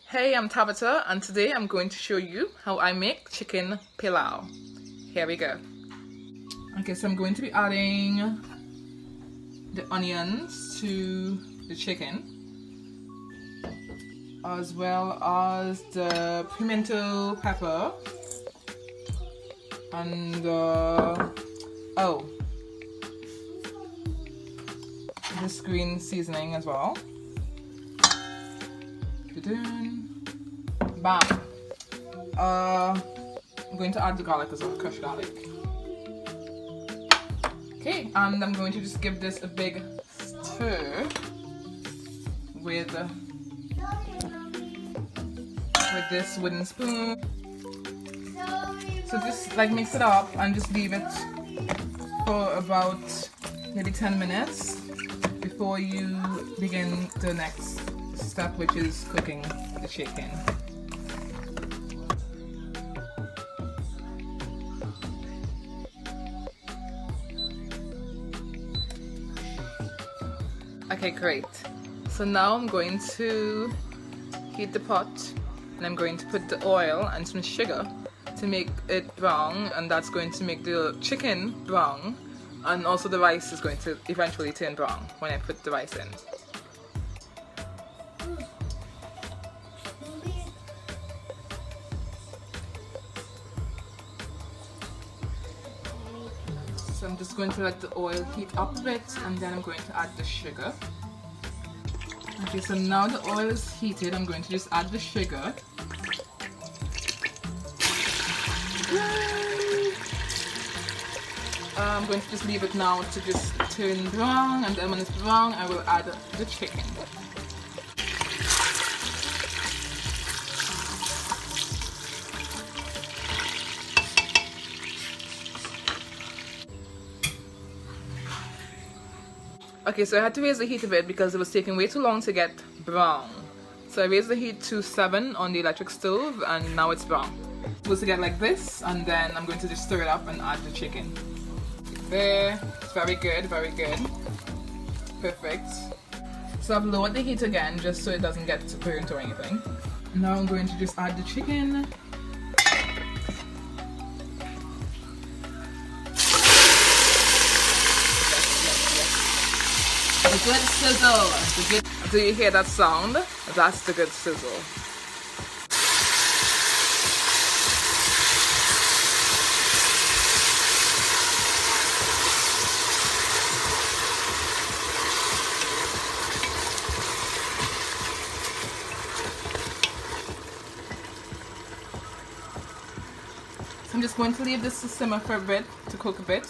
Hey, I'm Tabitha and today I'm going to show you how I make chicken pilau. Here we go. Okay, so I'm going to be adding the onions to the chicken as well as the pimento pepper and this green seasoning as well. Bam. I'm going to add the garlic as well, crushed garlic. Okay, and I'm going to just give this a big stir with this wooden spoon. So just like mix it up and just leave it for about maybe 10 minutes before you begin the next step, which is cooking the chicken. Okay, great. So now I'm going to heat the pot and I'm going to put the oil and some sugar to make it brown, and that's going to make the chicken brown, and also the rice is going to eventually turn brown when I put the rice in. So I'm just going to let the oil heat up a bit and then I'm going to add the sugar. Okay, so now the oil is heated, I'm going to just add the sugar. I'm going to just leave it now to just turn brown, and then when it's brown I will add the chicken. Okay, so I had to raise the heat a bit because it was taking way too long to get brown. So I raised the heat to 7 on the electric stove and now it's brown. It's supposed to get like this, and then I'm going to just stir it up and add the chicken. There, very good, very good. Perfect. So I've lowered the heat again just so it doesn't get burnt or anything. Now I'm going to just add the chicken. The good sizzle. Do you hear that sound? That's the good sizzle. So I'm just going to leave this to simmer for a bit, to cook a bit.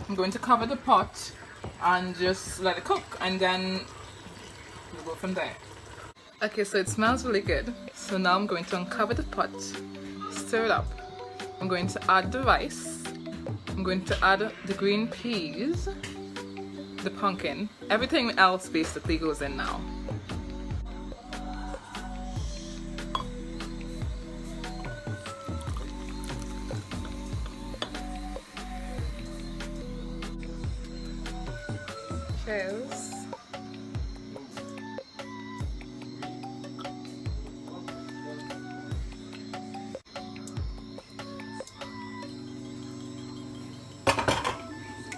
I'm going to cover the pot and just let it cook, and then we'll go from there. Okay, so it smells really good. So now I'm going to uncover the pot, stir it up. I'm going to add the rice. I'm going to add the green peas, the pumpkin. Everything else basically goes in now. Cheers.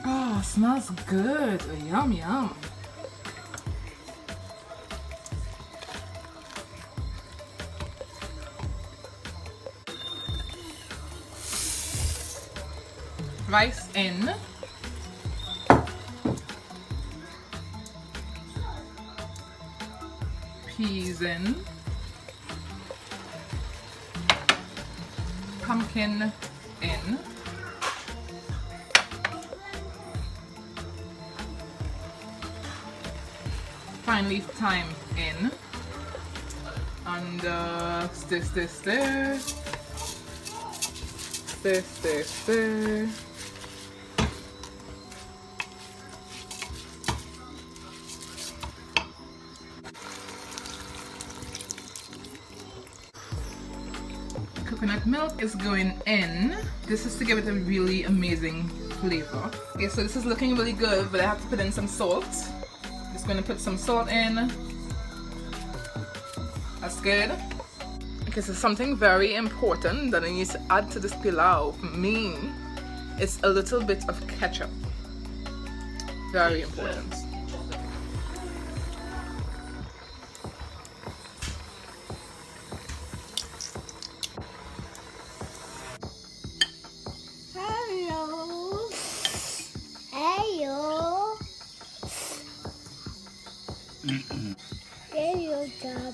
Oh, smells good. Yum, yum. Rice in. Peas in, pumpkin in, fine leaf thyme in, and stir, stir, stir, stir, stir, stir. Coconut milk is going in. This is to give it a really amazing flavor. Okay, so this is looking really good, but I have to put in some salt. Just going to put some salt in. That's good. Okay, so something very important that I need to add to this pilau for me is a little bit of ketchup. Very important. Hello. Hello. Hello, Dad.